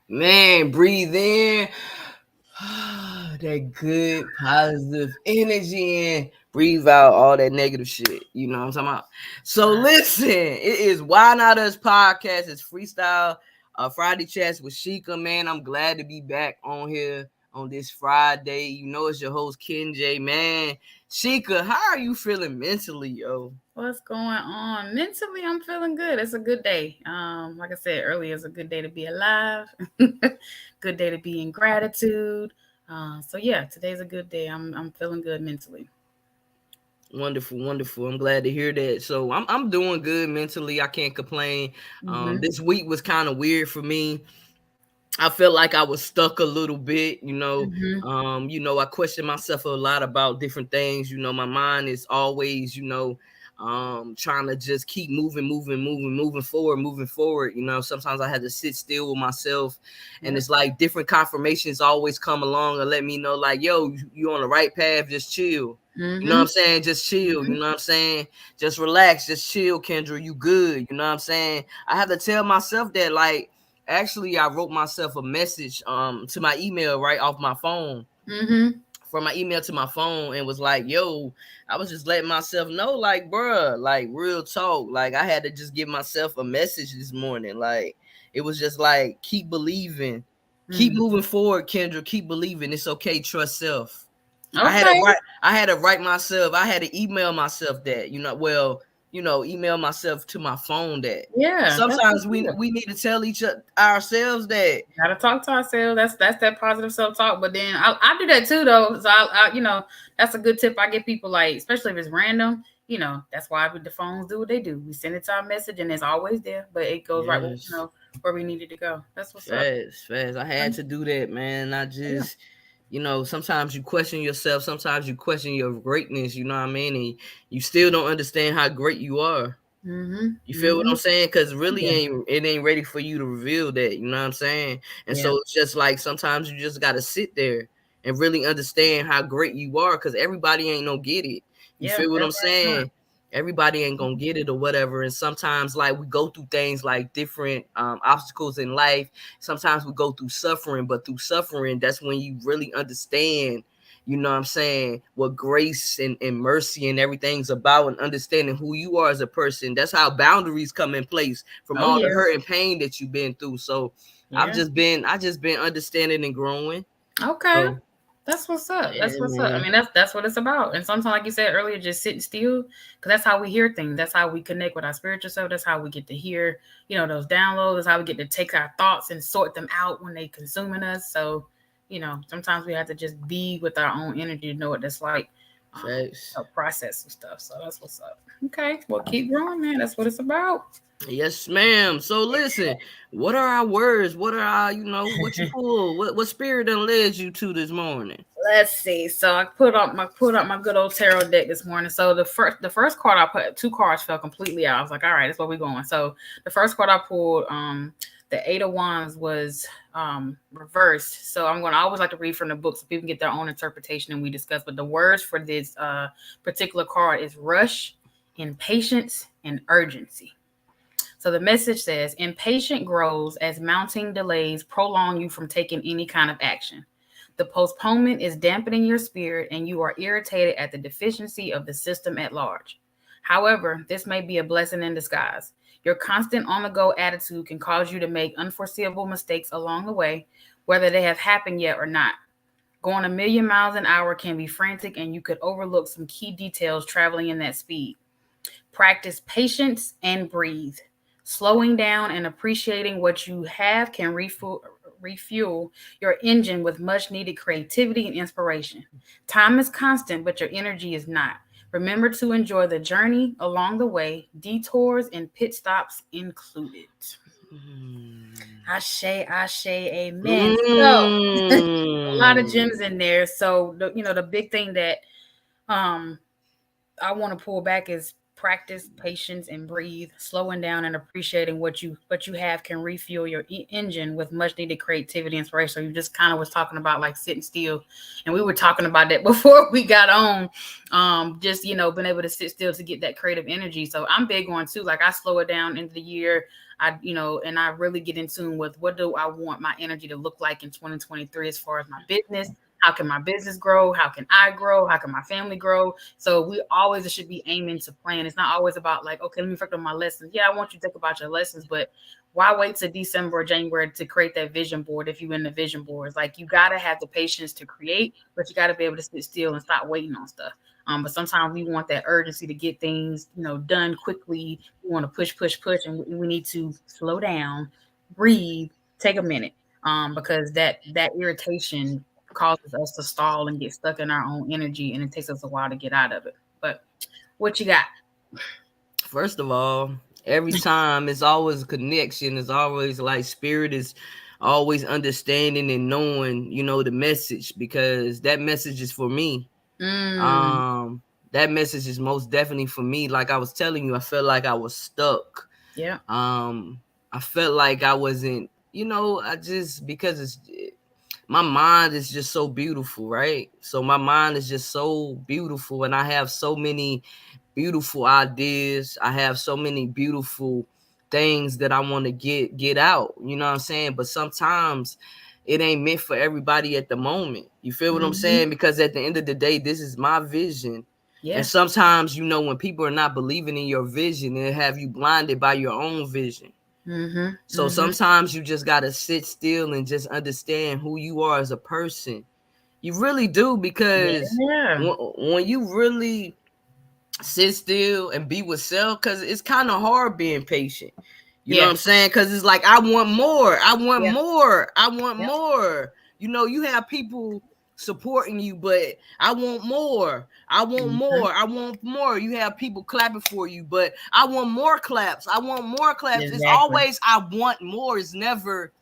Man, breathe in that good positive energy and breathe out all that negative shit. You know what I'm talking about? So listen, it is Why Not Us podcast. It's Freestyle Friday chats with Sheeka. Man, I'm glad to be back on here on this Friday. You know it's your host Ken J. Man. Sheeka, how are you feeling mentally, yo? What's going on? Mentally, I'm feeling good. It's a good day. Like I said earlier, it's a good day to be alive. Good day to be in gratitude. So yeah, today's a good day. I'm feeling good mentally. Wonderful, wonderful. I'm glad to hear that. So I'm doing good mentally. I can't complain. Mm-hmm. This week was kind of weird for me. I felt like I was stuck a little bit, Mm-hmm. I question myself a lot about different things. My mind is always, trying to just keep moving forward. Sometimes I had to sit still with myself, and it's like different confirmations always come along and let me know, like, yo, you on the right path, just chill. You know what I'm saying? Just chill. You know what I'm saying? Just relax, just chill, Kendra. You good. You know what I'm saying? I have to tell myself that, like, actually, I wrote myself a message to my email right off my phone. From my email to my phone, and was like, yo, I was just letting myself know, like, bruh, like, real talk. Like, I had to just give myself a message this morning. Like, it was just like, keep believing. Keep moving forward, Kendra. Keep believing. It's okay. Trust self. I had to write myself. I had to email myself that, email myself to my phone that. Yeah. Sometimes we need to tell ourselves that. Gotta talk to ourselves. That's that positive self talk. But then I do that too though. So that's a good tip I give people, like, especially if it's random. That's why the phones do what they do. We send it to our message and it's always there, but it goes right where we needed to go. That's what's up. Fast. I had to do that, man. I just, sometimes you question yourself. Sometimes you question your greatness. You know what I mean? And you still don't understand how great you are. You feel what I'm saying? Because really it ain't ready for you to reveal that. You know what I'm saying? And so it's just like sometimes you just got to sit there and really understand how great you are, because everybody ain't no get it. You feel what I'm saying? Everybody ain't gonna get it or whatever. And sometimes, like, we go through things like different obstacles in life. Sometimes we go through suffering, but through suffering, that's when you really understand, you know what I'm saying, what grace and mercy and everything's about, and understanding who you are as a person. That's how boundaries come in place from all the hurt and pain that you've been through. So I just been understanding and growing. Okay. So, That's what's up. That's what's up. I man. mean, that's what it's about. And sometimes, like you said earlier, just sitting still, because that's how we hear things. That's how we connect with our spiritual self. That's how we get to hear, those downloads. That's how we get to take our thoughts and sort them out when they consuming us. So, sometimes we have to just be with our own energy to know what that's like. Process some stuff. So that's what's up. Okay. Well, keep growing, man. That's what it's about. Yes, ma'am. So listen, what are our words? What are our, what you pull? What spirit done led you to this morning? Let's see. So I put up my good old tarot deck this morning. So the first card I put, two cards fell completely out. I was like, all right, that's where we're going. So the first card I pulled, the Eight of Wands was reversed. So I always like to read from the book so people can get their own interpretation and we discuss. But the words for this particular card is rush, impatience, and urgency. So the message says, impatient grows as mounting delays prolong you from taking any kind of action. The postponement is dampening your spirit and you are irritated at the deficiency of the system at large. However, this may be a blessing in disguise. Your constant on the go attitude can cause you to make unforeseeable mistakes along the way, whether they have happened yet or not. Going a million miles an hour can be frantic and you could overlook some key details traveling in that speed. Practice patience and breathe. Slowing down and appreciating what you have can refuel your engine with much needed creativity and inspiration. Time is constant, but your energy is not. Remember to enjoy the journey along the way, detours and pit stops included. Ashe, amen. So, a lot of gems in there. So, the big thing that um I want to pull back is practice patience and breathe. Slowing down and appreciating what you have can refuel your engine with much needed creativity and inspiration. So you just kind of was talking about like sitting still, and we were talking about that before we got on. Just being able to sit still to get that creative energy. So I'm big on too. Like I slow it down into the year. And I really get in tune with what do I want my energy to look like in 2023 as far as my business. How can my business grow? How can I grow? How can my family grow? So we always should be aiming to plan. It's not always about like, okay, let me reflect on my lessons. Yeah, I want you to think about your lessons, but why wait to December or January to create that vision board if you're in the vision boards? Like you gotta have the patience to create, but you gotta be able to sit still and stop waiting on stuff. But sometimes we want that urgency to get things, done quickly. We want to push, push, push, and we need to slow down, breathe, take a minute, because that irritation causes us to stall and get stuck in our own energy, and it takes us a while to get out of it. But what you got? First of all, every time it's always a connection. It's always like spirit is always understanding and knowing, the message, because that message is for me. That message is most definitely for me. Like I was telling you, I felt like I was stuck. Yeah. I felt like I wasn't, I just, because my mind is just so beautiful, right? So my mind is just so beautiful, and I have so many beautiful ideas. I have so many beautiful things that I want to get out. You know what I'm saying? But sometimes it ain't meant for everybody at the moment. You feel what I'm saying? Because at the end of the day, this is my vision. Yeah. And sometimes, when people are not believing in your vision, it have you blinded by your own vision. So sometimes you just got to sit still and just understand who you are as a person. You really do, because when you really sit still and be with self, because it's kind of hard being patient. You know what I'm saying? Because it's like, I want more. I want more. I want more. You have people supporting you, but I want more. I want more. I want more. You have people clapping for you, but I want more claps. I want more claps. Exactly. It's always, I want more. It's never,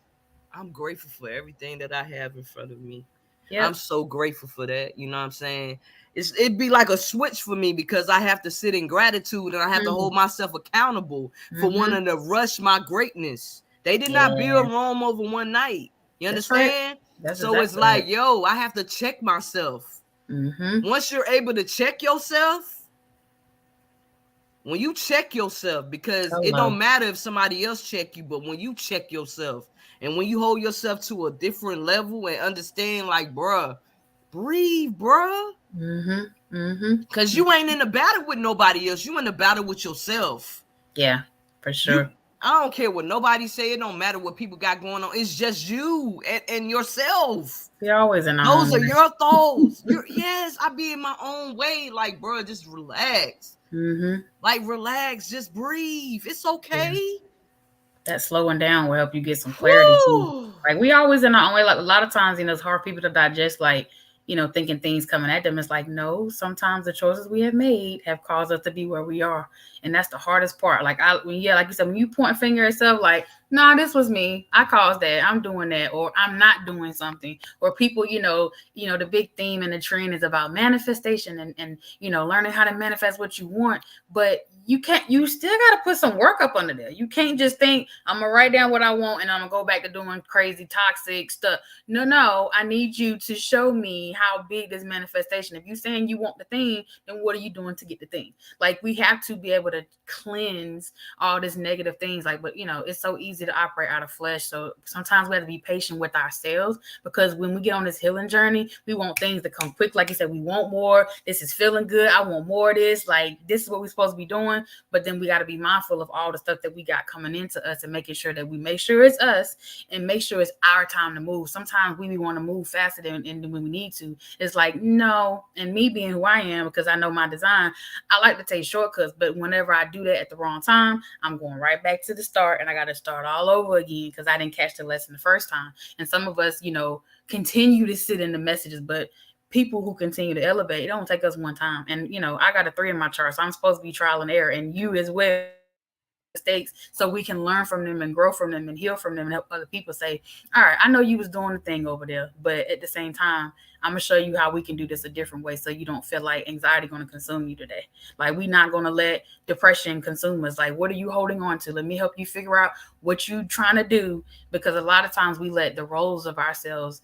I'm grateful for everything that I have in front of me. Yep. I'm so grateful for that. You know what I'm saying? It'd be like a switch for me, because I have to sit in gratitude, and I have to hold myself accountable for wanting to rush my greatness. They did not build Rome over one night. You understand? That's so exactly it's like, yo, I have to check myself. Once you're able to check yourself, when you check yourself, because it don't matter if somebody else check you, but when you check yourself, and when you hold yourself to a different level and understand, like, bruh, breathe, bruh. Because you ain't in a battle with nobody else. You in a battle with yourself. Yeah, for sure. I don't care what nobody say. It don't matter what people got going on. It's just you and yourself. You're always in our Those own are way. Your thoughts. Yes, I be in my own way. Like, bro, just relax. Like, relax. Just breathe. It's okay. Yeah. That slowing down will help you get some clarity too. Like, we always in our own way. Like, a lot of times, it's hard for people to digest, like, thinking things coming at them. It's like, no, sometimes the choices we have made have caused us to be where we are. And that's the hardest part. Like, like you said, when you point a finger at yourself, like, nah, this was me. I caused that. I'm doing that. Or I'm not doing something. Or people, the big theme in the trend is about manifestation and learning how to manifest what you want. But you still got to put some work up under there. You can't just think, I'm going to write down what I want and I'm going to go back to doing crazy, toxic stuff. No, I need you to show me how big this manifestation. If you're saying you want the thing, then what are you doing to get the thing? Like, we have to be able to cleanse all this negative things. Like, but it's so easy to operate out of flesh. So sometimes we have to be patient with ourselves, because when we get on this healing journey, we want things to come quick. Like you said, we want more. This is feeling good. I want more of this. Like, this is what we're supposed to be doing. But then we got to be mindful of all the stuff that we got coming into us, and making sure that we make sure it's us and make sure it's our time to move. Sometimes we want to move faster than when we need to. It's like, no. And me being who I am, because I know my design, I like to take shortcuts. But whenever I do that at the wrong time, I'm going right back to the start, and I got to start all over again because I didn't catch the lesson the first time. And some of us, continue to sit in the messages, but people who continue to elevate, it don't take us one time. And, I got a 3 in my chart, so I'm supposed to be trial and error, and you as well. Mistakes, so we can learn from them and grow from them and heal from them and help other people say, all right, I know you was doing the thing over there, but at the same time, I'm gonna show you how we can do this a different way, so you don't feel like anxiety going to consume you today. Like, we're not going to let depression consume us. Like, what are you holding on to? Let me help you figure out what you're trying to do, because a lot of times we let the roles of ourselves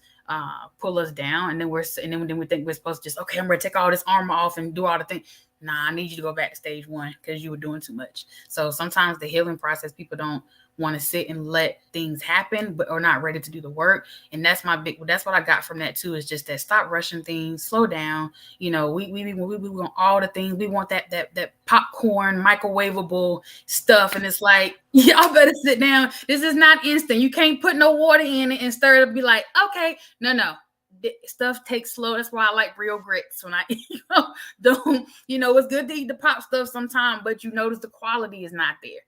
pull us down, and then we think we're supposed to just, okay, I'm ready to take all this armor off and do all the things. Nah, I need you to go back to stage 1 because you were doing too much. So sometimes the healing process, people don't want to sit and let things happen, but are not ready to do the work. And that's what I got from that too, is just that stop rushing things, slow down. You know, we want all the things. We want that popcorn, microwavable stuff. And it's like, y'all better sit down. This is not instant. You can't put no water in it and stir it up, be like, okay, no. Stuff takes slow. That's why I like real grits when I don't, it's good to eat the pop stuff sometime, but you notice the quality is not there.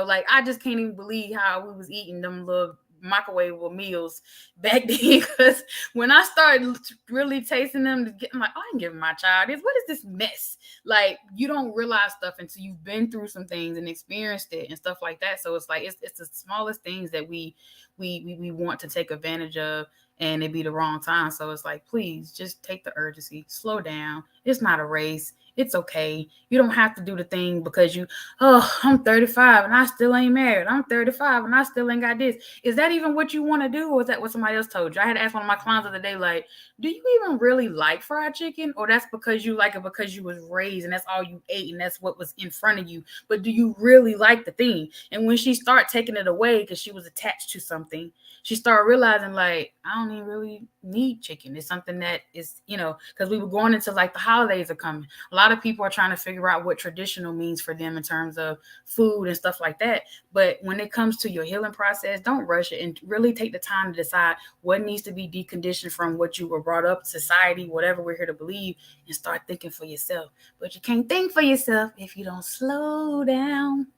Like I just can't even believe how we was eating them little microwavable meals back then, because when I started really tasting them, I'm like, oh, I ain't giving my child this. What is this mess? Like, you don't realize stuff until you've been through some things and experienced it and stuff like that. So it's like it's the smallest things that we want to take advantage of, and it be the wrong time. So it's like, please just take the urgency, slow down. It's not a race. It's okay. You don't have to do the thing because I'm 35 and I still ain't married. I'm 35 and I still ain't got this. Is that even what you want to do? Or is that what somebody else told you? I had to ask one of my clients the other day, like, do you even really like fried chicken? Or that's because you like it because you was raised and that's all you ate and that's what was in front of you. But do you really like the thing? And when she started taking it away because she was attached to something, she started realizing, like, I don't even really need chicken. It's something that is, because we were going into like the holidays are coming. A lot of people are trying to figure out what traditional means for them in terms of food and stuff like that. But when it comes to your healing process, don't rush it and really take the time to decide what needs to be deconditioned from what you were brought up, society, whatever we're here to believe, and start thinking for yourself. But you can't think for yourself if you don't slow down.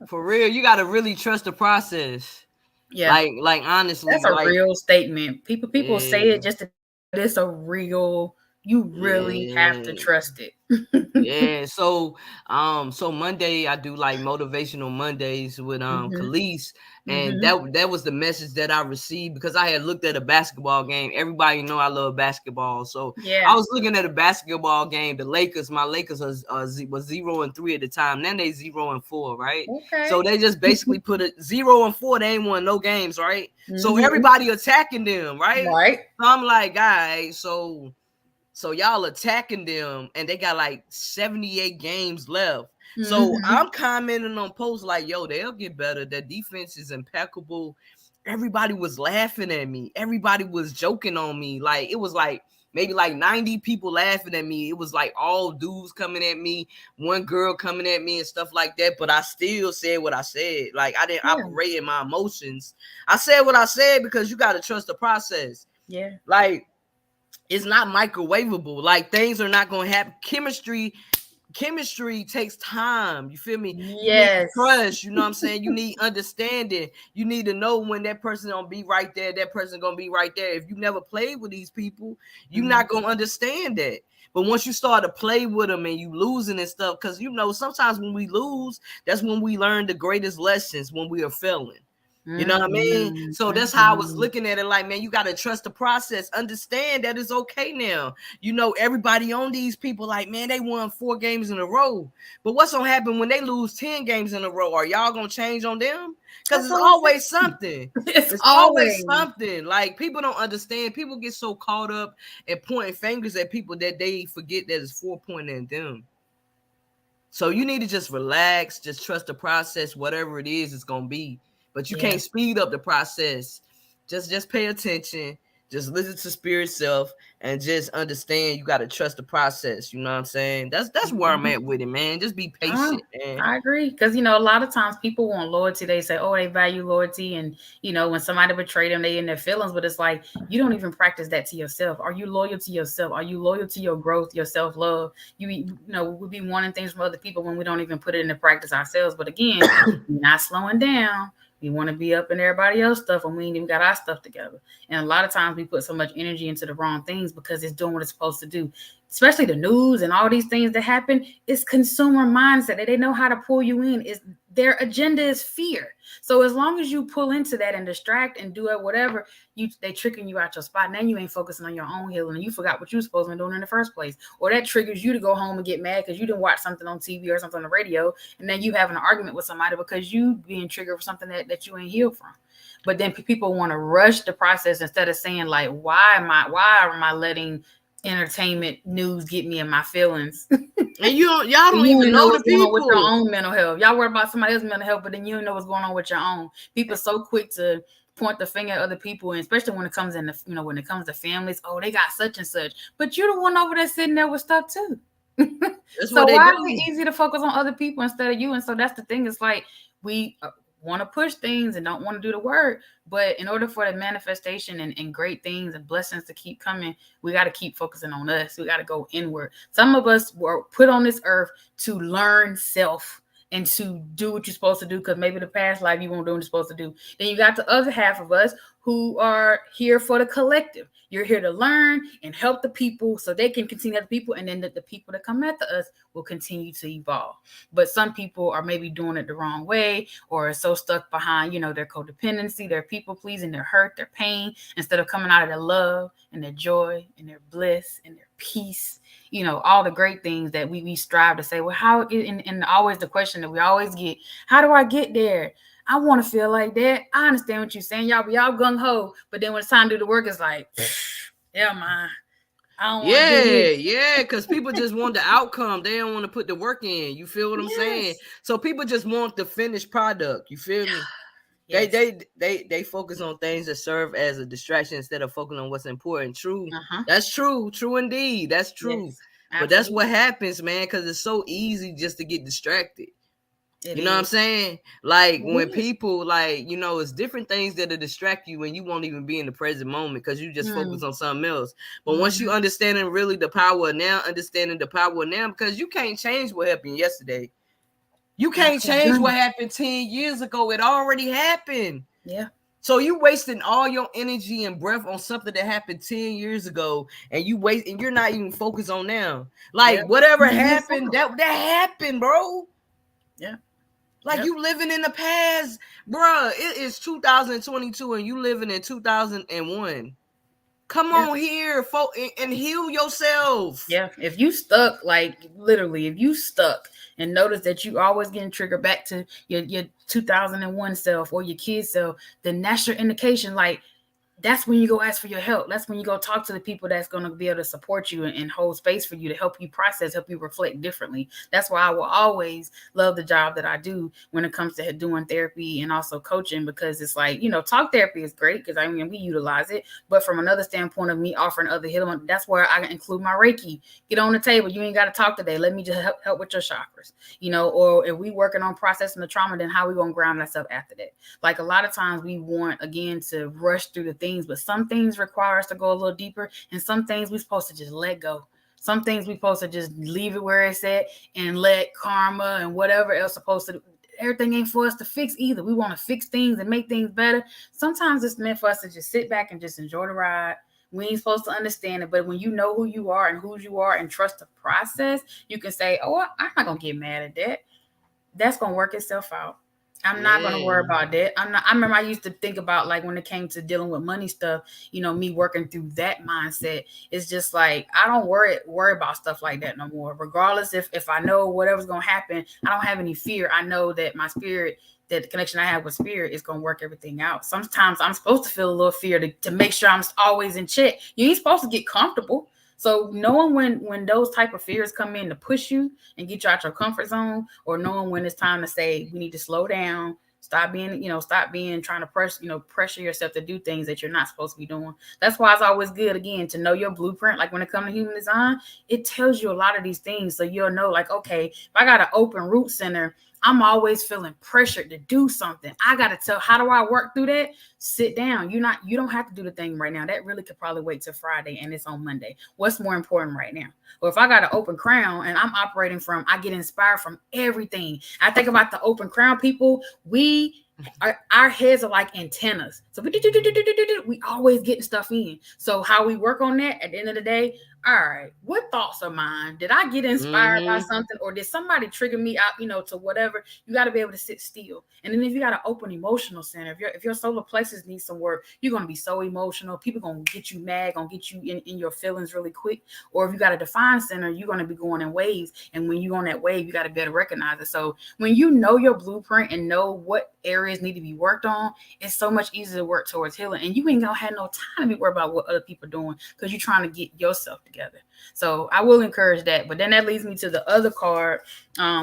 For real, you got to really trust the process. Yeah. Like honestly, that's a real statement. People say it just to, but it's a real, you really have to trust it. Yeah. So Monday I do like motivational Mondays with Khalees, and that was the message that I received, because I had looked at a basketball game. Everybody know I love basketball, so I was looking at a basketball game. The Lakers, my Lakers was 0-3 at the time. Then they 0-4, right? Okay. So they just basically put a 0-4. They ain't won no games, right? So everybody attacking them, right? Right. So I'm like, guys, so y'all attacking them, and they got like 78 games left. So I'm commenting on posts like, yo, they'll get better. Their defense is impeccable. Everybody was laughing at me. Everybody was joking on me. Like, it was like maybe like 90 people laughing at me. It was like all dudes coming at me, one girl coming at me and stuff like that. But I still said what I said. Like, I didn't operate in my emotions. I said what I said because you got to trust the process. Yeah. Like, it's not microwavable. Like, things are not going to happen. Chemistry takes time. You feel me? Yes. You need trust. You know what I'm saying? You need understanding. You need to know when that person gonna be right there. That person gonna be right there. If you never played with these people, you're not gonna understand that. But once you start to play with them and you losing and stuff, because sometimes when we lose, that's when we learn the greatest lessons, when we are failing. You know what I mean? So that's how I was looking at it. Like, man, you got to trust the process. Understand that it's okay now. Everybody on these people, like, man, they won 4 games in a row. But what's going to happen when they lose 10 games in a row? Are y'all going to change on them? Because it's always something. It's always something. Like, people don't understand. People get so caught up and pointing fingers at people that they forget that it's 4 pointing at them. So you need to just relax. Just trust the process. Whatever it is, it's going to be. But you can't speed up the process. Just pay attention. Just listen to spirit self and just understand you got to trust the process. You know what I'm saying? That's where I'm at with it, man. Just be patient, man. I agree. Because, a lot of times people want loyalty. They say, oh, they value loyalty. And, when somebody betrayed them, they in their feelings. But it's like, you don't even practice that to yourself. Are you loyal to yourself? Are you loyal to your growth, your self-love? We be wanting things from other people when we don't even put it into practice ourselves. But again, you're not slowing down. We want to be up in everybody else's stuff, and we ain't even got our stuff together. And a lot of times we put so much energy into the wrong things because it's doing what it's supposed to do. Especially the news and all these things that happen, it's consumer mindset. They know how to pull you in. Their agenda is fear. So as long as you pull into that and distract and do it, whatever, they tricking you out your spot. Now you ain't focusing on your own healing, and you forgot what you were supposed to be doing in the first place. Or that triggers you to go home and get mad because you didn't watch something on TV or something on the radio, and then you have an argument with somebody because you being triggered for something that you ain't healed from. But then people want to rush the process instead of saying, like, why am I letting entertainment news get me in my feelings? And y'all don't you even know the what's going on with your people. own mental health. Y'all worry about somebody else's mental health, but then you don't know what's going on with your own. People are so quick to point the finger at other people, and especially when it comes in the, when it comes to families. Oh, they got such and such, but you're the one over there sitting there with stuff too. That's So what they why do. is it easy to focus on other people instead of you? And so that's the thing. It's like we want to push things and don't want to do the work. But in order for the manifestation and great things and blessings to keep coming, we got to keep focusing on us. We got to go inward. Some of us were put on this earth to learn self and to do what you're supposed to do, because maybe the past life you won't do what you're supposed to do. Then you got the other half of us who are here for the collective. You're here to learn and help the people so they can continue the people, and then the people that come after us will continue to evolve. But some people are maybe doing it the wrong way, or are so stuck behind, their codependency, their people pleasing, their hurt, their pain, instead of coming out of their love and their joy and their bliss and their peace. All the great things that we strive to say. Well, how, and always the question that we always get, how do I get there? I want to feel like that. I understand what you're saying. Y'all gung-ho. But then when it's time to do the work, it's like, yeah, man. I don't want to do this. Yeah, because people just want the outcome. They don't want to put the work in. You feel what I'm saying? So people just want the finished product. You feel me? Yes. They focus on things that serve as a distraction instead of focusing on what's important. True. That's true. True indeed. That's true. Yes, but that's what happens, man, because it's so easy just to get distracted. You know what I'm saying? Like when people it's different things that'll distract you when you won't even be in the present moment because you just focus on something else. But once you understanding really the power of now, because you can't change what happened yesterday. You can't change what happened 10 years ago. It already happened. Yeah. So you wasting all your energy and breath on something that happened 10 years ago, and you're not even focused on now. Like whatever happened, that happened, bro. Yeah. Like you living in the past, bruh. It is 2022 and you living in 2001. Come on here, and heal yourself. Yeah. If you stuck, like literally, if you stuck and notice that you always getting triggered back to your 2001 self or your kid self, then that's your indication. Like, that's when you go ask for your help. That's when you go talk to the people that's going to be able to support you and hold space for you to help you process, help you reflect differently. That's why I will always love the job that I do when it comes to doing therapy and also coaching, because it's like, talk therapy is great because we utilize it. But from another standpoint of me offering other healing, that's where I include my Reiki. Get on the table. You ain't got to talk today. Let me just help with your chakras, or if we working on processing the trauma, then how we going to ground ourselves after that? Like a lot of times we want, again, to rush through the things, but some things require us to go a little deeper, and some things we're supposed to just let go. Some things we're supposed to just leave it where it's at and let karma and whatever else supposed to. Everything ain't for us to fix either. We want to fix things and make things better. Sometimes it's meant for us to just sit back and just enjoy the ride. We ain't supposed to understand it, but when you know who you are and whose you are and trust the process, you can say, "Oh, I'm not gonna get mad at that. That's gonna work itself out. I'm not going to worry about that." I remember I used to think about, like, when it came to dealing with money stuff, me working through that mindset. It's just like, I don't worry about stuff like that no more. Regardless if I know whatever's going to happen, I don't have any fear. I know that my spirit, that the connection I have with spirit is going to work everything out. Sometimes I'm supposed to feel a little fear to make sure I'm always in check. You ain't supposed to get comfortable. So knowing when those type of fears come in to push you and get you out your comfort zone, or knowing when it's time to say we need to slow down, stop being trying to pressure yourself to do things that you're not supposed to be doing. That's why it's always good, again, to know your blueprint. Like when it comes to human design, it tells you a lot of these things, so you'll know, like, okay, if I got an open root center, I'm always feeling pressured to do something. I got to tell, how do I work through that? Sit down. You don't have to do the thing right now. That really could probably wait till Friday and it's on Monday. What's more important right now? Or if I got an open crown and I'm operating from, I get inspired from everything. I think about the open crown people. Our heads are like antennas. So we always getting stuff in. So how we work on that at the end of the day, all right, what thoughts are mine? Did I get inspired by something, or did somebody trigger me out, to whatever? You got to be able to sit still. And then if you got an open emotional center, if your solar plexus needs some work, you're going to be so emotional. People going to get you mad, going to get you in your feelings really quick. Or if you got a defined center, you're going to be going in waves. And when you're on that wave, you got to better recognize it. So when you know your blueprint and know what areas need to be worked on, it's so much easier to work towards healing. And you ain't going to have no time to be worried about what other people are doing, because you're trying to get yourself together. So I will encourage that. But then that leads me to the other card,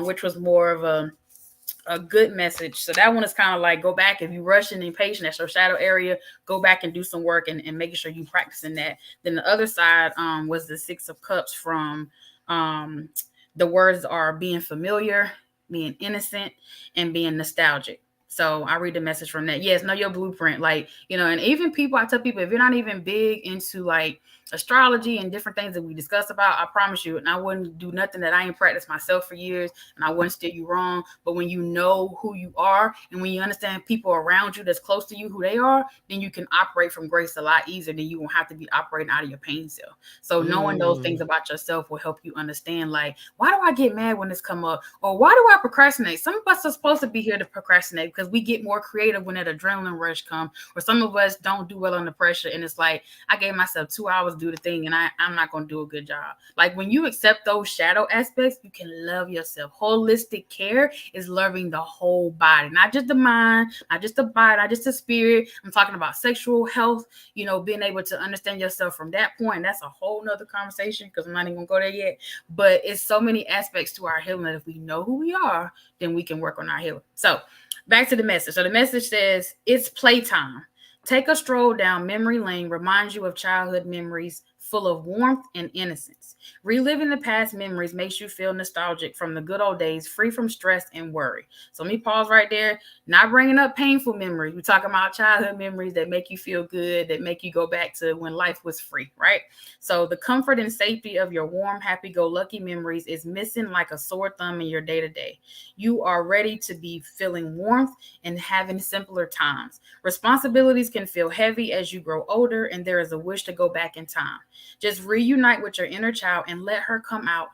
which was more of a good message. So that one is kind of like, go back if you're rushing and impatient, that's your shadow area, go back and do some work and making sure you practicing that. Then the other side was the Six of Cups from the words are being familiar, being innocent, and being nostalgic. So I read the message from that. Yes, know your blueprint. Like, and even people, I tell people, if you're not even big into like astrology and different things that we discuss about, I promise you, and I wouldn't do nothing that I ain't practiced myself for years, and I wouldn't steer you wrong. But when you know who you are and when you understand people around you that's close to you, who they are, then you can operate from grace a lot easier. Than you won't have to be operating out of your pain self. So knowing those things about yourself will help you understand, like, why do I get mad when this come up? Or why do I procrastinate? Some of us are supposed to be here to procrastinate because we get more creative when that adrenaline rush come. Or some of us don't do well under pressure, and it's like, I gave myself 2 hours to do the thing, and I'm not going to do a good job. Like, when you accept those shadow aspects, you can love yourself. Holistic care is loving the whole body, not just the mind, not just the body, not just the spirit. I'm talking about sexual health, being able to understand yourself from that point. That's a whole nother conversation because I'm not even going to go there yet. But it's so many aspects to our healing that if we know who we are, then we can work on our healing. So back to the message. So the message says, it's playtime. Take a stroll down memory lane, reminds you of childhood memories full of warmth and innocence. Reliving the past memories makes you feel nostalgic from the good old days, free from stress and worry. So let me pause right there. Not bringing up painful memories. We're talking about childhood memories that make you feel good, that make you go back to when life was free, right? So the comfort and safety of your warm, happy-go-lucky memories is missing like a sore thumb in your day-to-day. You are ready to be feeling warmth and having simpler times. Responsibilities can feel heavy as you grow older, and there is a wish to go back in time. Just reunite with your inner child and let her come out,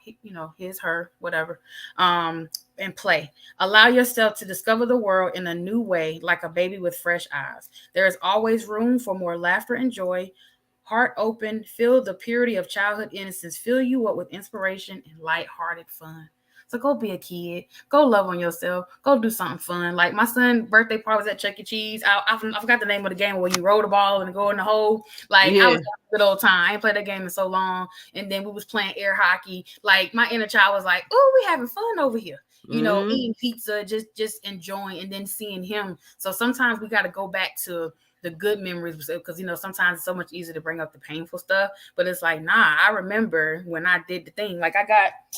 his, her, whatever, and play. Allow yourself to discover the world in a new way, like a baby with fresh eyes. There is always room for more laughter and joy. Heart open, feel the purity of childhood innocence, fill you up with inspiration and lighthearted fun. So go be a kid. Go love on yourself. Go do something fun. Like my son's birthday party was at Chuck E. Cheese. I forgot the name of the game where you roll the ball and go in the hole. Like, I was having a good old time. I ain't played that game in so long. And then we was playing air hockey. Like, my inner child was like, oh, we having fun over here. Eating pizza, just enjoying, and then seeing him. So sometimes we got to go back to the good memories, because sometimes it's so much easier to bring up the painful stuff. But it's like, nah, I remember when I did the thing. Like, I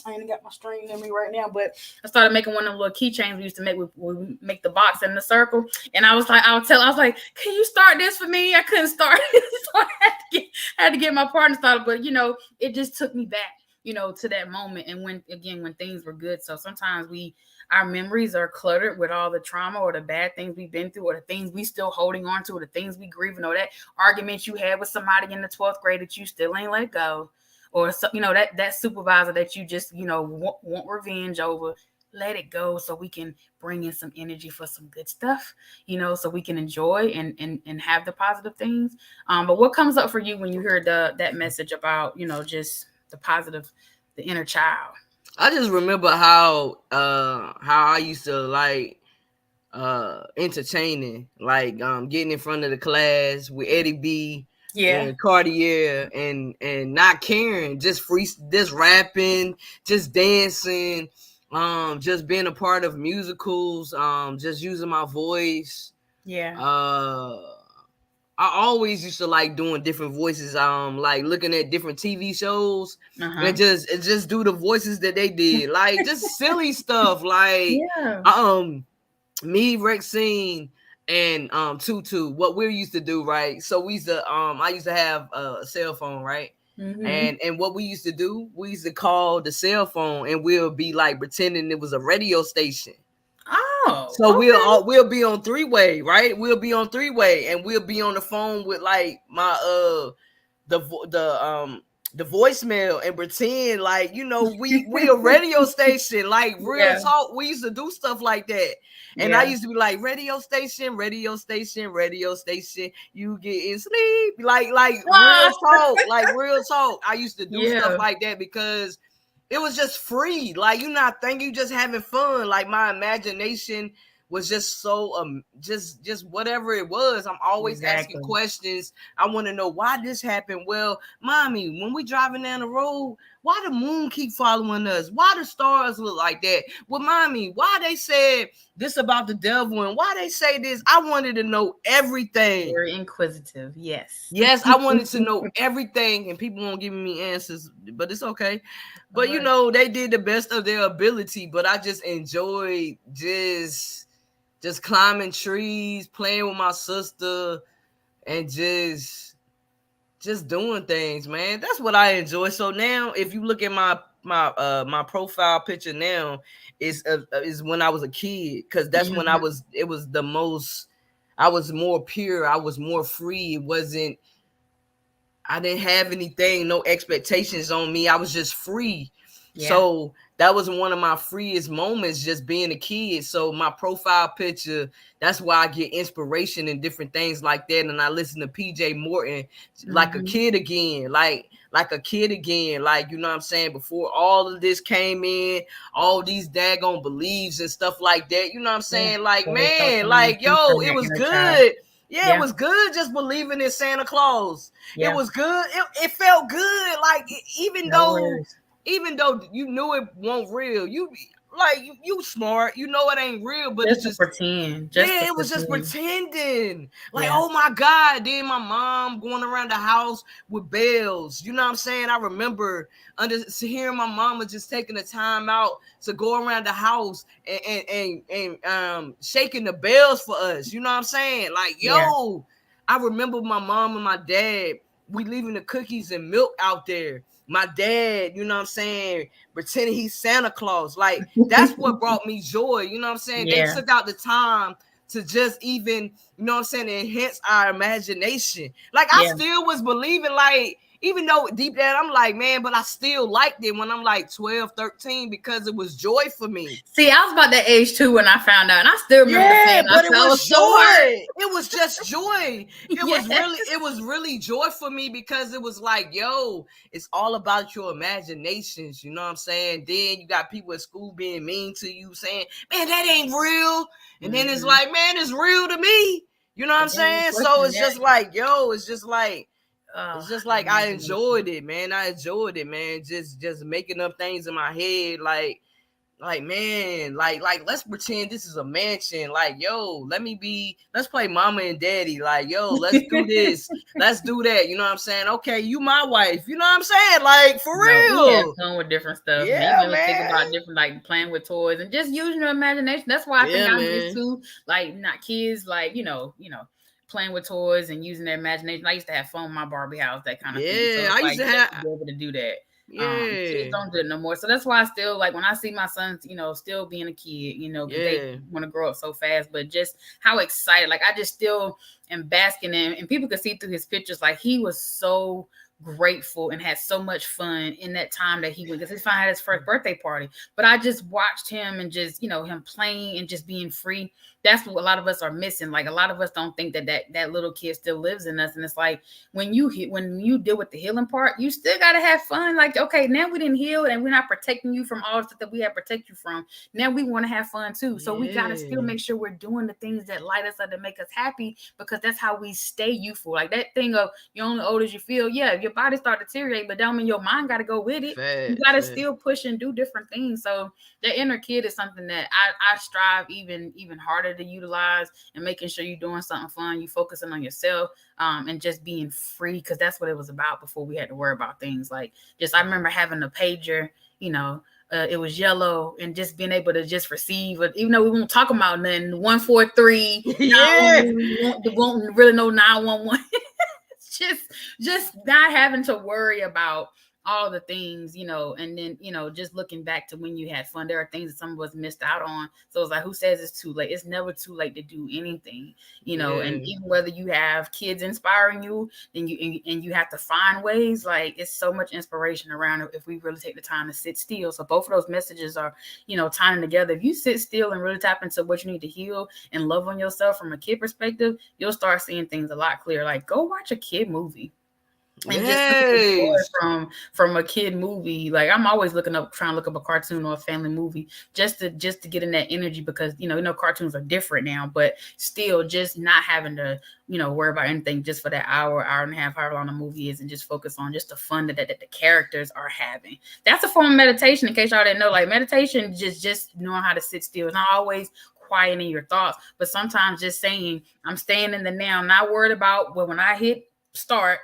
ain't got my string in me right now, but I started making one of the little keychains we used to make. We make the box in the circle, and I was like, I was like, can you start this for me? I couldn't start it, so I had to get my partner started. But it just took me back, to that moment, and when things were good. So sometimes our memories are cluttered with all the trauma or the bad things we've been through, or the things we still holding on to, or the things we grieving, or that argument you had with somebody in the 12th grade that you still ain't let go, or that supervisor that you just want revenge over. Let it go so we can bring in some energy for some good stuff, so we can enjoy and have the positive things. But what comes up for you when you hear that message about just the positive, the inner child? I just remember how I used to like entertaining, like getting in front of the class with Eddie B and Cartier and not caring, just rapping, just dancing, just being a part of musicals, just using my voice. I always used to like doing different voices, like looking at different TV shows and just do the voices that they did, like just silly stuff, like me, Rexine, and Tutu. What we used to do, right? So we used to I used to have a cell phone, right? And what we used to do, we used to call the cell phone, and we'll be like pretending it was a radio station. So we'll be on three-way, right? We'll be on three-way, and we'll be on the phone with like my the voicemail, and pretend like we a radio station, like real talk. We used to do stuff like that, and I used to be like, radio station, radio station, radio station. You getting sleep, like real talk, like real talk. I used to do stuff like that because it was just free. Like, you're not thinking, you just having fun. Like, my imagination was just so just whatever it was. I'm always asking questions. I want to know why this happened. Well, mommy, when we driving down the road, why the moon keep following us? Why the stars look like that? Well, mommy, why they said this about the devil and why they say this? I wanted to know everything. Very inquisitive. Yes, I wanted to know everything, and people won't give me answers, but it's okay. But you know, they did the best of their ability. But I just enjoyed just climbing trees, playing with my sister, and just doing things, man. That's what I enjoy. So now, if you look at my profile picture now, is when I was a kid, because that's when I was more pure, I was more free. I didn't have anything, no expectations on me. I was just free. Yeah. So that was one of my freest moments, just being a kid. So my profile picture, that's why I get inspiration and different things like that. And I listen to PJ Morton, like a kid again, like a kid again. Like, you know what I'm saying? Before all of this came in, all these daggone beliefs and stuff like that. You know what I'm saying? Like, man, like, yo, it was good. Yeah, it was good just believing in Santa Claus. Yeah. It was good. It felt good. Like, even though you knew it wasn't real, you smart, you know it ain't real, but it's just pretend. It was just pretending. Like, oh my God. Then my mom going around the house with bells. You know what I'm saying? I remember hearing my mama just taking the time out to go around the house and shaking the bells for us. You know what I'm saying? Like, yo, I remember my mom and my dad, we leaving the cookies and milk out there. My dad, you know what I'm saying, pretending he's Santa Claus. Like, that's what brought me joy. You know what I'm saying? They took out the time to just even, you know what I'm saying, enhance our imagination. Like, I still was believing, like, even though deep down I'm like, man, but I still liked it when I'm like 12, 13 because it was joy for me. See, I was about that age too when I found out, and I still remember saying, but it was joy. It was just joy. It was really joy for me because it was like, yo, it's all about your imaginations. You know what I'm saying? Then you got people at school being mean to you, saying, man, that ain't real. And then it's like, man, it's real to me. You know what I'm saying? So it's just like, yo, it's just like I enjoyed it, man. I enjoyed it, man. Just making up things in my head, like man, like let's pretend this is a mansion. Like, yo, let's play mama and daddy. Like, yo, let's do this, let's do that. You know what I'm saying? Okay, you my wife. You know what I'm saying? Like, for real. We have fun with different stuff. Yeah, man. Think about different, like playing with toys and just using your imagination. That's why I think I'm used to, like, not kids, like, you know, playing with toys and using their imagination. I used to have fun with my Barbie house, that kind of thing. So I used to be able to do that. Kids don't do it no more. So that's why I still, like, when I see my sons, still being a kid, they want to grow up so fast, but just how excited, like, I just still am basking in, and people could see through his pictures, like, he was so grateful and had so much fun in that time that he went, because he finally had his first birthday party. But I just watched him and just, him playing and just being free. That's what a lot of us are missing. Like, a lot of us don't think that little kid still lives in us. And it's like, when you deal with the healing part, you still got to have fun. Like, okay, now we didn't heal and we're not protecting you from all the stuff that we have to protect you from. Now we want to have fun too. So we got to still make sure we're doing the things that light us up, that make us happy, because that's how we stay youthful. Like, that thing of you're only old as you feel. Yeah, your body start to deteriorate, but don't mean your mind got to go with it. You got to still push and do different things. So the inner kid is something that I strive even harder to utilize, and making sure you're doing something fun, you focusing on yourself, and just being free, because that's what it was about before we had to worry about things like I remember having a pager, it was yellow, and just being able to just receive it, even though we won't talk about nothing, 143, won't really know 911. just not having to worry about all the things, and then, just looking back to when you had fun, there are things that some of us missed out on. So it's like, who says it's too late? It's never too late to do anything, and even whether you have kids inspiring you, and you have to find ways, like, it's so much inspiration around it if we really take the time to sit still. So both of those messages are, tying together. If you sit still and really tap into what you need to heal and love on yourself from a kid perspective, you'll start seeing things a lot clearer. Like, go watch a kid movie. and just looking Yes. from a kid movie. Like I'm always trying to look up a cartoon or a family movie just to get in that energy, because cartoons are different now, but still just not having to worry about anything just for that hour and a half, however long the movie is, and just focus on just the fun that the characters are having. That's a form of meditation, in case y'all didn't know. Like meditation, just knowing how to sit still. It's not always quieting your thoughts, but sometimes just saying, I'm staying in the now, not worried about when I hit start.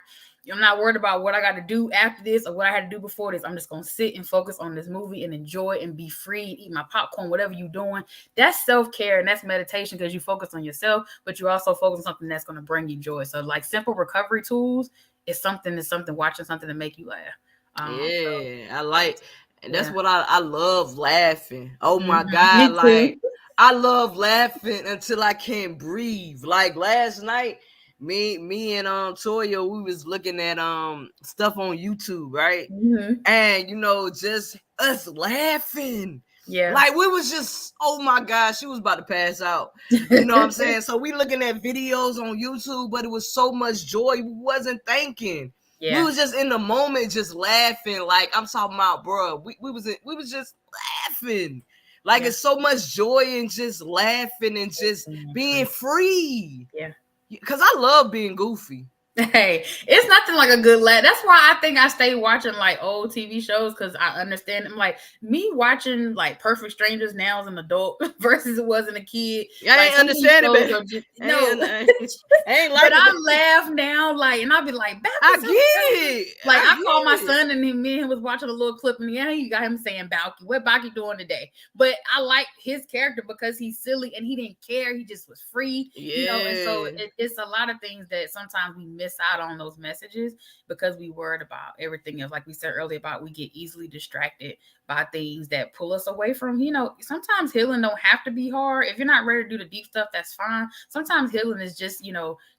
I'm not worried about what I got to do after this or what I had to do before this. I'm just going to sit and focus on this movie and enjoy and be free, eat my popcorn, whatever you're doing. That's self-care and that's meditation, because you focus on yourself, but you also focus on something that's going to bring you joy. So like simple recovery tools is something watching something to make you laugh. I like, and that's what I love, laughing. Oh my Me God. too. Like I love laughing until I can't breathe. Like last night, me and Toya, we was looking at stuff on YouTube, right? And just us laughing. Yeah. Like we was just, oh my gosh, she was about to pass out. You know what I'm saying? So we looking at videos on YouTube, but it was so much joy. We wasn't thinking. Yeah. We was just in the moment, just laughing. Like I'm talking about, bro. We was just laughing. Like it's so much joy in just laughing and just being free. Yeah. Because I love being goofy. Hey, it's nothing like a good laugh. That's why I think I stay watching like old TV shows, because I understand them. Like me watching like Perfect Strangers now as an adult versus it was as a kid. I ain't understand it. I ain't like. But I laugh now, like, and I'll be like, I get it. Like I called my son, and me and him was watching a little clip, and you got him saying Balky. What Balky doing today? But I like his character because he's silly and he didn't care. He just was free. Yeah. And so it's a lot of things that sometimes we miss out on those messages because we worried about everything else. Like we said earlier about, we get easily distracted by things that pull us away from, sometimes healing don't have to be hard. If you're not ready to do the deep stuff, that's fine. Sometimes healing is just,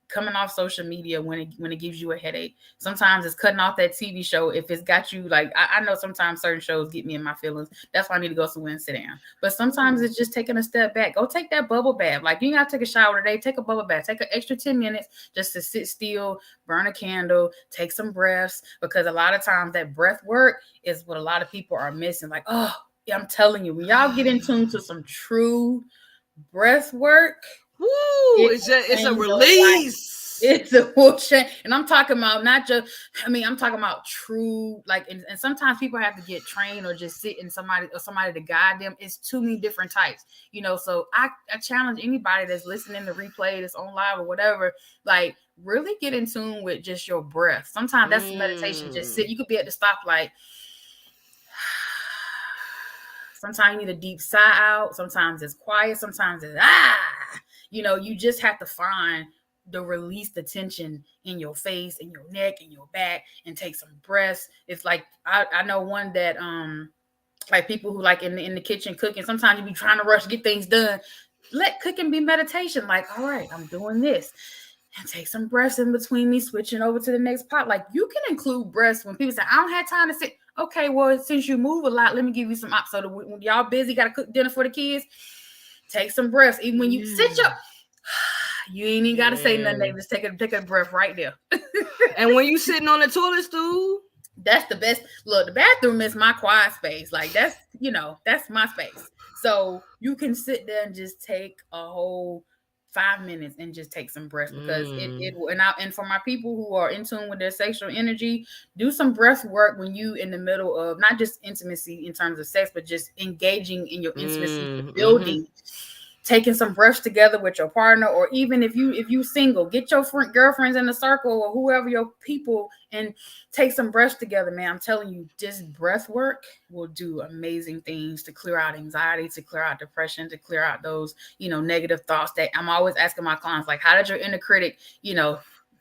coming off social media when it gives you a headache. Sometimes it's cutting off that TV show if it's got you like, I know sometimes certain shows get me in my feelings. That's why I need to go somewhere and sit down. But sometimes it's just taking a step back. Go take that bubble bath. Like you ain't got to take a shower today. Take a bubble bath. Take an extra 10 minutes just to sit still, burn a candle, take some breaths, because a lot of times that breath work is what a lot of people are missing. Like, oh, yeah, I'm telling you, when y'all get in tune to some true breath work, it's a release. It's a full change. And I'm talking about I'm talking about true, like, and sometimes people have to get trained or just sit in somebody to guide them. It's too many different types, so I challenge anybody that's listening to replay this on live or whatever, like really get in tune with just your breath. Sometimes that's meditation. Just sit. You could be at the stoplight. Sometimes you need a deep sigh out. Sometimes it's quiet. Sometimes it's you just have to find the release the tension in your face, in your neck, in your back, and take some breaths. It's like I know one that like people who like in the kitchen cooking. Sometimes you be trying to rush, get things done. Let cooking be meditation. Like, all right, I'm doing this. And take some breaths in between me, switching over to the next pot. Like you can include breaths when people say, I don't have time to sit. Okay, well, since you move a lot, let me give you some ops. So when y'all busy, got to cook dinner for the kids, take some breaths. Even when you sit up, you ain't even got to say nothing. Just take a breath right there. And when you sitting on the toilet stool, that's the best. Look, the bathroom is my quiet space. Like that's my space. So you can sit there and just take a whole 5 minutes and just take some breaths, because and for my people who are in tune with their sexual energy, do some breath work when you in the middle of not just intimacy in terms of sex, but just engaging in your intimacy, building. Taking some breaths together with your partner, or even if you single, get your girlfriends in a circle or whoever your people and take some breaths together, man. I'm telling you, just breath work will do amazing things to clear out anxiety, to clear out depression, to clear out those, negative thoughts that I'm always asking my clients, like, how did your inner critic,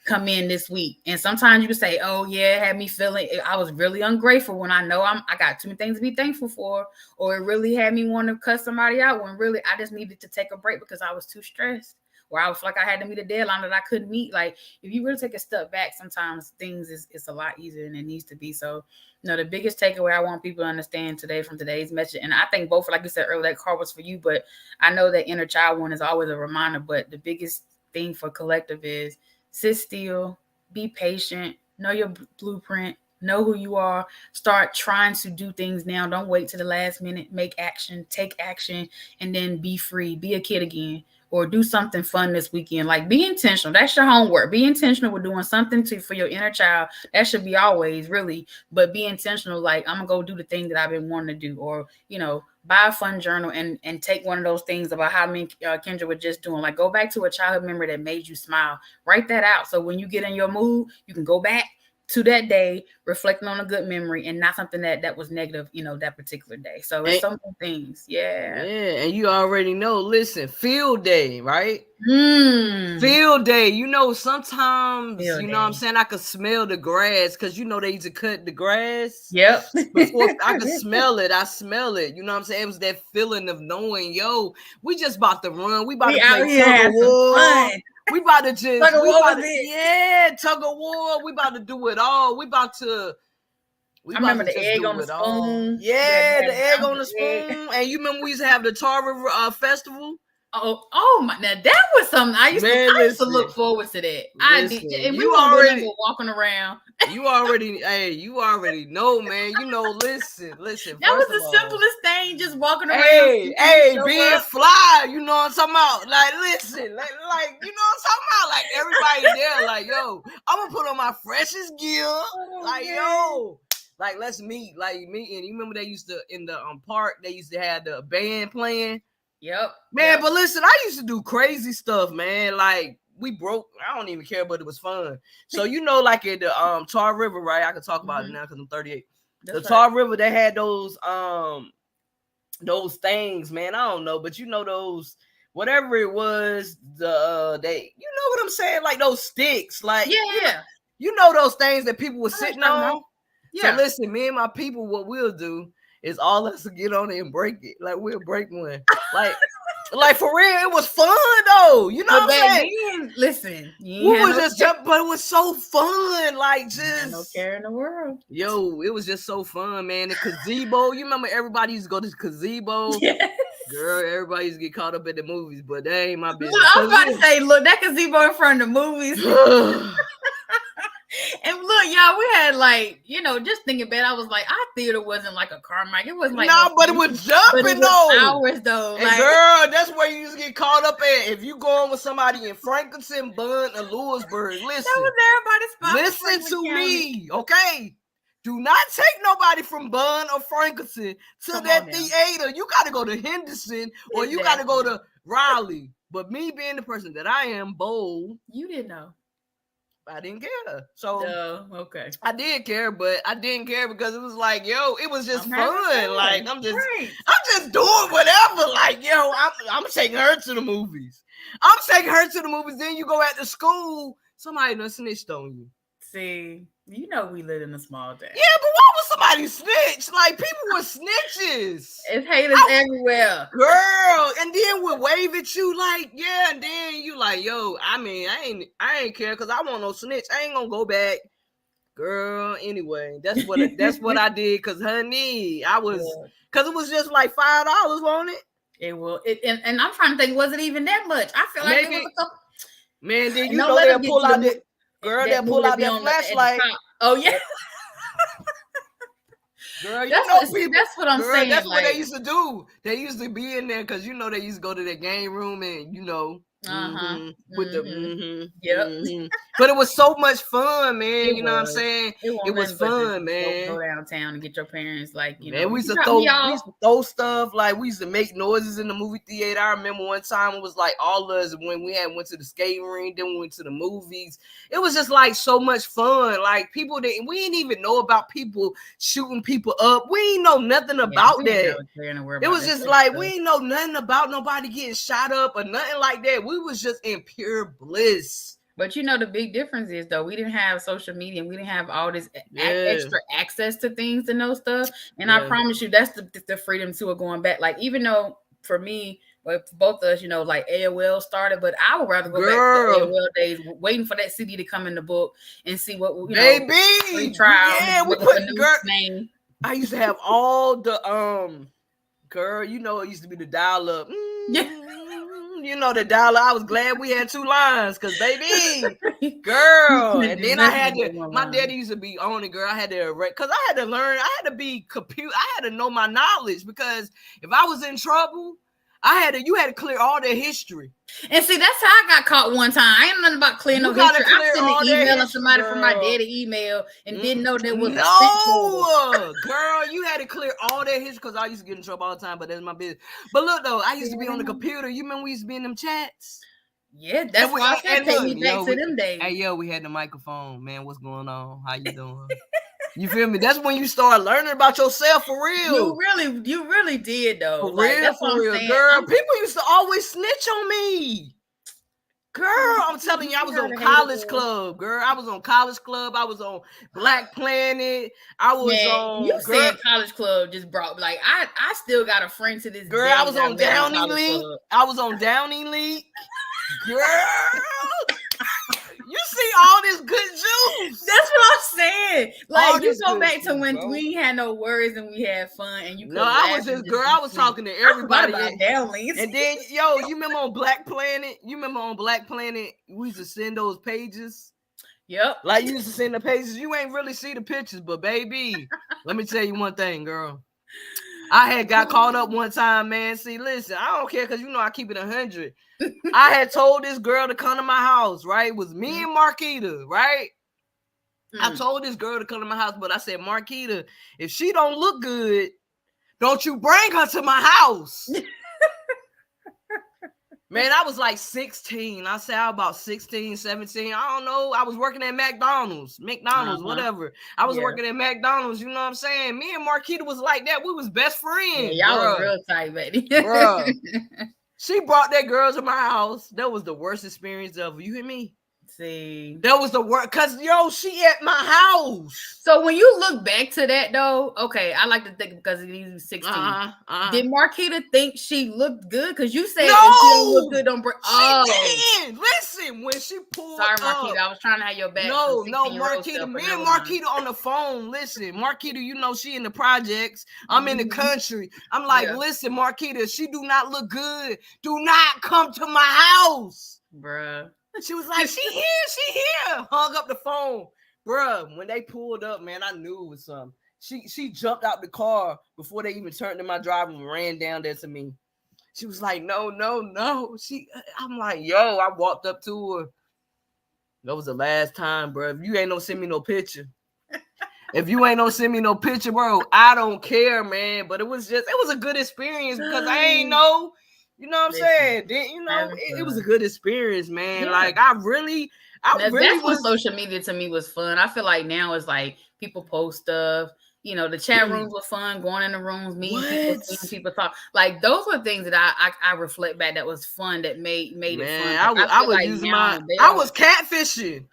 come in this week? And sometimes you can say, oh yeah, it had me feeling, I was really ungrateful when I know I got too many things to be thankful for, or it really had me want to cuss somebody out when really I just needed to take a break because I was too stressed, or I was like I had to meet a deadline that I couldn't meet. Like if you really take a step back, sometimes things it's a lot easier than it needs to be. So the biggest takeaway I want people to understand today from today's message, and I think both, like you said earlier, that card was for you, but I know that inner child one is always a reminder. But the biggest thing for collective is sit still, be patient, know your blueprint, know who you are, start trying to do things now. Don't wait to the last minute, make action, take action, and then be free, be a kid again. Or do something fun this weekend. Like, be intentional. That's your homework. Be intentional with doing something for your inner child. That should be always, really. But be intentional. Like, I'm gonna go do the thing that I've been wanting to do, or buy a fun journal and take one of those things about how me and Kendra were just doing. Like, go back to a childhood memory that made you smile. Write that out. So when you get in your mood, you can go back to that day, reflecting on a good memory and not something that was negative, that particular day. So it's some things. Yeah. Yeah. And you already know, listen, field day, right? Field day. Sometimes, what I'm saying, I could smell the grass because they used to cut the grass. Yep. Before I could smell it. I smell it. You know what I'm saying? It was that feeling of knowing, we just about to run. We about to play tug of war. We about to just tug of war. We about to do it all. I remember the egg on the spoon. Yeah, the egg on the spoon. And you remember we used to have the Tar River Festival? Oh my! Now that was something I used to look forward to that. I did, and we were already walking around. You already know, man. Listen. That was the simplest thing, just walking around. Being fly. You know what I'm talking about? Like, listen, like, you know what I'm talking about? Like, everybody there, like, yo, I'm gonna put on my freshest gear. Like, let's meet. Like, me and you remember they used to in the park. They used to have the band playing. Yep. Man, but listen, I used to do crazy stuff, man. Like, we broke. I don't even care, but it was fun. So like at the Tar River, right? I can talk about it now because I'm 38. That's Tar River, they had those things, man. I don't know, but those whatever it was, they what I'm saying, like those sticks, like those things that people were sitting on. Yeah. So listen, me and my people, what we'll do is all us to get on it and break it. Like, we'll break one. Like for real, it was fun though. You know what I'm saying? Listen, we was just jumping, but it was so fun. Like, just no care in the world. Yo, it was just so fun, man. The gazebo. You remember everybody used to go to the gazebo? Yes. Girl, everybody used to get caught up at the movies, but that ain't my business. I was about to say, look, that gazebo in front of the movies. And look, y'all, we had just thinking about it, I was like, our theater wasn't like a Carmike. It wasn't like but it was jumping though. Hours though. And girl, that's where you used to get caught up at. If you going with somebody in Franklin, Bun, or Lewisburg, listen. That was everybody's spot. Listen to me, okay? Do not take nobody from Bun or Franklin to that theater. You got to go to Henderson or you got to go to Raleigh. But me being the person that I am, bold. You didn't know. I didn't care. So okay. I did care, but I didn't care because it was like, yo, it was just fun. Like, I'm just doing whatever. Like, yo, I'm taking her to the movies. Then you go at the school, somebody done snitched on you. See, we live in a small town. Yeah, but why was somebody snitch? Like, people were snitches. It's haters everywhere. Girl, and then we'll wave at you like, yeah, and then you like, yo, I ain't care because I want no snitch. I ain't gonna go back. Girl, anyway, that's what I did because honey, because it was just like $5, wasn't it? It will. And I'm trying to think, was it even that much? I feel like it was a couple. Man, then they'll pull out that. Girl, they'll pull out that flashlight. Oh, yeah. Girl, people. That's what I'm saying. That's what they used to do. They used to be in there because, they used to go to their game room and, with the But it was so much fun, man. You know what I'm saying? It was fun, man. Go downtown and get your parents, Man, we used to throw stuff. Like, we used to make noises in the movie theater. I remember one time it was like all of us when we went to the skating rink, then we went to the movies. It was just like so much fun. Like, we didn't even know about people shooting people up. We ain't know nothing about that. It was just like we ain't know nothing about nobody getting shot up or nothing like that. We was just in pure bliss. But the big difference is though, we didn't have social media. We didn't have all this extra access to things to know stuff. And I promise you, that's the freedom to going back. Like, even though for me, for both of us, like AOL started, but I would rather go back to the AOL days, waiting for that CD to come in the book and see what free trial. Yeah, we put name. I used to have all the girl. It used to be the dial up. You know the dollar. I was glad we had 2 lines, cause baby, girl. And then I had to. My daddy used to be on it, girl. I had to, cause I had to learn. I had to be I had to know my knowledge, because if I was in trouble, you had to clear all their history. And see, that's how I got caught one time. I ain't nothing about clearing no history. I sent an email to somebody from my daddy email and didn't know there was no, girl, you had to clear all that history, because I used to get in trouble all the time, but that's my business. But look though, I used to be on the computer. You remember we used to be in them chats? Yeah, that's why I said take me back to them days. Hey, yo, we had the microphone, man. What's going on? How you doing? You feel me? That's when you start learning about yourself for real. You really did though. For real, girl. People used to always snitch on me. Girl, I'm telling you, I was on College Club, girl. I was on College Club. I was on Black Planet. I was on. You saying College Club just brought I still got a friend to this girl. day. I was on Downing League. I was on Downing League. Girl. You see all this good juice. That's what I'm saying. Like, you go back to when we had no worries and we had fun, and you. No, I was just girl. I was talking to everybody. And then, yo, you remember on Black Planet? We used to send those pages. Yep. Like, you used to send the pages. You ain't really see the pictures, but baby, let me tell you one thing, girl. I had got caught up one time, man. See, listen, I don't care, because you know I keep it 100. I had told this girl to come to my house, right? It was me and Marquita, right? I told this girl to come to my house, but I said, Marquita, if she don't look good, don't you bring her to my house. Man, I was like 16. I said I was about 16, 17. I don't know. I was working at McDonald's, whatever. I was working at McDonald's, you know what I'm saying? Me and Marquita was like that. We was best friends. Yeah, y'all was real tight, baby. Bro. She brought that girl to my house. That was the worst experience ever. You hear me? See, that was the worst, because yo, she at my house. So when you look back to that though, okay, I like to think, because he's 16. Did Marquita think she looked good? Because you said if she don't look good, don't bring. She did. Listen, when she pulled. Sorry, Marquita, I was trying to have your back. No, Marquita, me and Marquita on the phone. Listen, Marquita, you know she in the projects. I'm in the country. I'm like, listen, Marquita, she do not look good. Do not come to my house, bruh. She was like, she here. Hung up the phone. Bruh, when they pulled up, man, I knew it was something. She jumped out the car before they even turned to my driver and ran down there to me. She was like, no. I'm like, yo, I walked up to her. That was the last time, bro. If you ain't no send me no picture. Bro, I don't care, man. But it was a good experience, because I ain't know. You know what I'm saying? Then, you know, it was a good experience, man. Yeah. Like, that's what social media to me was fun. I feel like now it's like people post stuff. You know, the chat rooms were fun. Going in the rooms, meeting people, seeing people talk. Like, those were things that I reflect back that was fun, that made it fun. I was catfishing.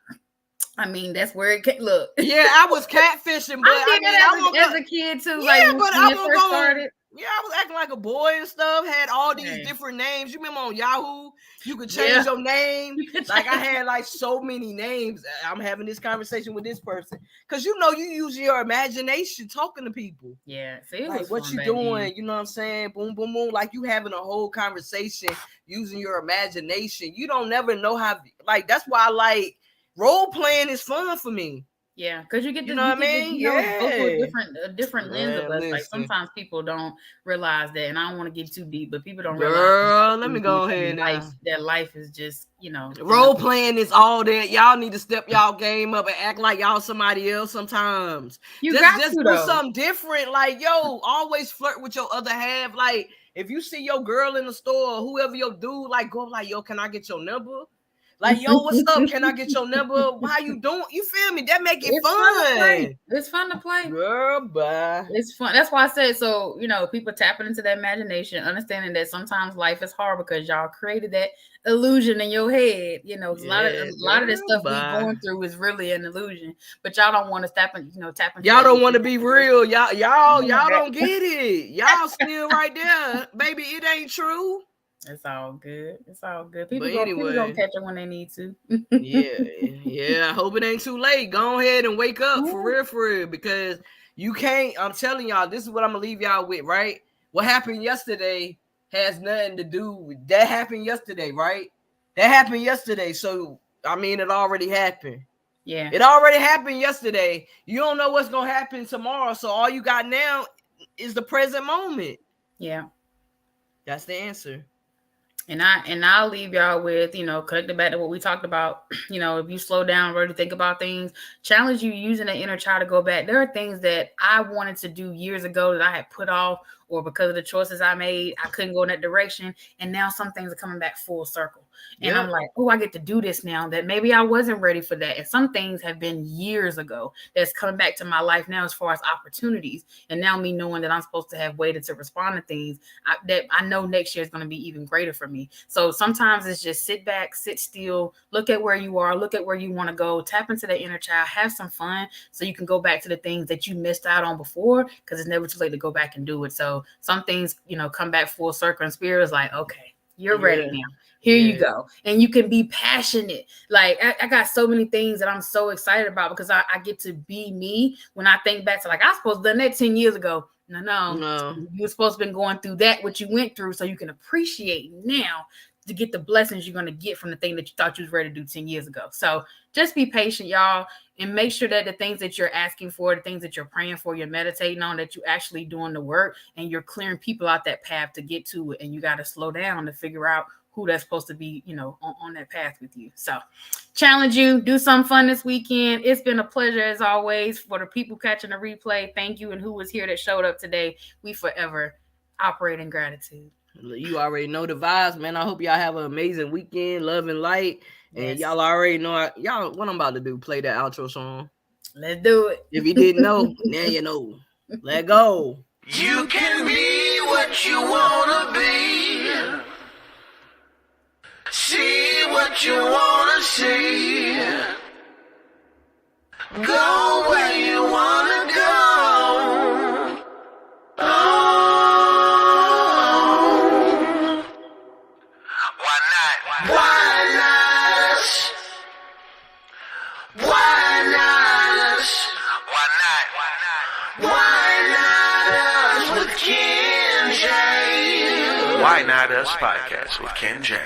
I mean, that's where it came. Look. Yeah, I was catfishing, but I did that as a kid too. Yeah, like, when it first started. Yeah, I was acting like a boy and stuff. Had all these different names. You remember on Yahoo, you could change your name. Like, I had like so many names. I'm having this conversation with this person, because you know you use your imagination talking to people. Yeah, see, like what you doing? You know what I'm saying? Boom, boom, boom. Like, you having a whole conversation using your imagination. You don't never know how. Like, that's why I like role playing is fun for me. Yeah, because you get to, you know what I mean? Go through a different lens of us. Like, sometimes people don't realize that, and I don't want to get too deep, but people don't realize. Girl, let me go ahead now. That life is just, you know, role playing is all that. Y'all need to step y'all game up and act like y'all somebody else sometimes. Just do something different. Like, yo, always flirt with your other half. Like, if you see your girl in the store, or whoever your dude, like, go like, yo, can I get your number? Like, yo, what's up? Can I get your number? How you doing? You feel me? That make it fun. It's fun to play. Girl, bye. It's fun. That's why I said, so, you know, people tapping into that imagination, understanding that sometimes life is hard because y'all created that illusion in your head. You know, a lot of this stuff we're going through is really an illusion, but y'all don't want to tap into. Y'all don't want to be real. Y'all don't get it. Y'all still right there, baby. It ain't true. It's all good. People gonna catch it when they need to. yeah. I hope it ain't too late. Go ahead and wake up for real, because you can't. I'm telling y'all, this is what I'm gonna leave y'all with. Right? What happened yesterday has nothing to do with that. Happened yesterday, right? That happened yesterday. So I mean, it already happened. Yeah. It already happened yesterday. You don't know what's gonna happen tomorrow. So all you got now is the present moment. Yeah. That's the answer. And I'll leave y'all with, connecting back to what we talked about. If you slow down, really think about things, challenge you using the inner child to go back. There are things that I wanted to do years ago that I had put off, or because of the choices I made, I couldn't go in that direction. And now some things are coming back full circle. And I'm like, oh, I get to do this now that maybe I wasn't ready for that. And some things have been years ago that's coming back to my life now as far as opportunities. And now me knowing that I'm supposed to have waited to respond to things that I know next year is going to be even greater for me. So sometimes it's just sit back, sit still, look at where you are, look at where you want to go, tap into the inner child, have some fun so you can go back to the things that you missed out on before, because it's never too late to go back and do it. So some things, come back full circle, and spirit is like, okay, you're ready now. Here you go. And you can be passionate. Like I got so many things that I'm so excited about because I get to be me. When I think back to I was supposed to have done that 10 years ago. No. You were supposed to have been going through that, what you went through, so you can appreciate now to get the blessings you're going to get from the thing that you thought you was ready to do 10 years ago. So just be patient, y'all, and make sure that the things that you're asking for, the things that you're praying for, you're meditating on, that you're actually doing the work and you're clearing people out that path to get to it. And you got to slow down to figure out who that's supposed to be, on that path with you. So challenge you, do something fun this weekend. It's been a pleasure as always. For the people catching the replay, thank you. And who was here that showed up today, we forever operate in gratitude. You already know the vibes, man. I hope y'all have an amazing weekend, love and light. And y'all already know what I'm about to do. Play that outro song. Let's do it. If you didn't know, now you know. Let go. You can be what you want to be. See what you want to see. Go where you want to go. Oh. Why not? Why not us? Why not us? Why not? Why not us with Ken J? Why Not Us podcast with Ken J.